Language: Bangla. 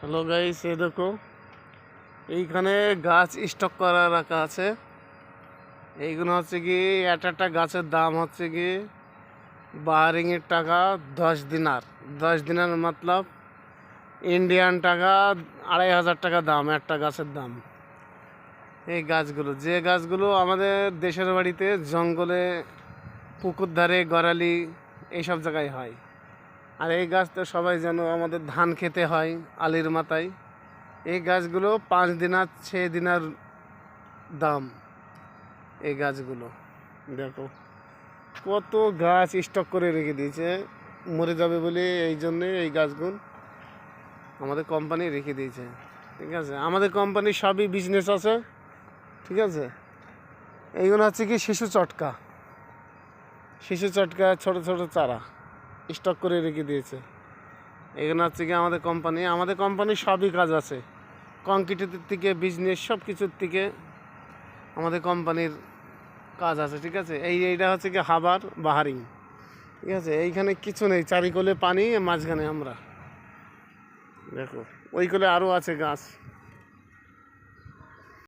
হ্যালো গাইস, এই দেখো এইখানে গাছ স্টক করা রাখা আছে। এইগুলো হচ্ছে কি একটা গাছের দাম হচ্ছে কি বাহারিংয়ের টাকা 10 দিনার। 10 দিনার মতলব ইন্ডিয়ান টাকা 2500 টাকা দাম একটা গাছের দাম। এই গাছগুলো আমাদের দেশের বাড়িতে জঙ্গলে, পুকুর ধারে, গড়ালি এইসব জায়গায় হয়। আর এই গাছ তো সবাই জানো আমাদের ধান খেতে হয় আলির মাথায়। এই গাছগুলো 5 দিনার 6 দিনার দাম। এই গাছগুলো দেখো কত গাছ স্টক করে রেখে দিয়েছে, মরে যাবে বলে। এই জন্যে এই গাছগুলো আমাদের কোম্পানি রেখে দিয়েছে। ঠিক আছে, আমাদের কোম্পানির সবই বিজনেস আছে। ঠিক আছে, এইগুলো হচ্ছে কি শিশু চটকা, ছোট ছোট চারা স্টক করে রেখে দিয়েছে। এগুলো হচ্ছে কি আমাদের কোম্পানির সবই কাজ আছে। কংক্রিটের থেকে বিজনেস সব কিছুর থেকে আমাদের কোম্পানির কাজ আছে। ঠিক আছে, এইটা হচ্ছে কি হাবার বাহারিং। ঠিক আছে, এইখানে কিছু নেই, চারিকোলে পানি, মাঝখানে আমরা। দেখো ওই কোলে আরও আছে গাছ।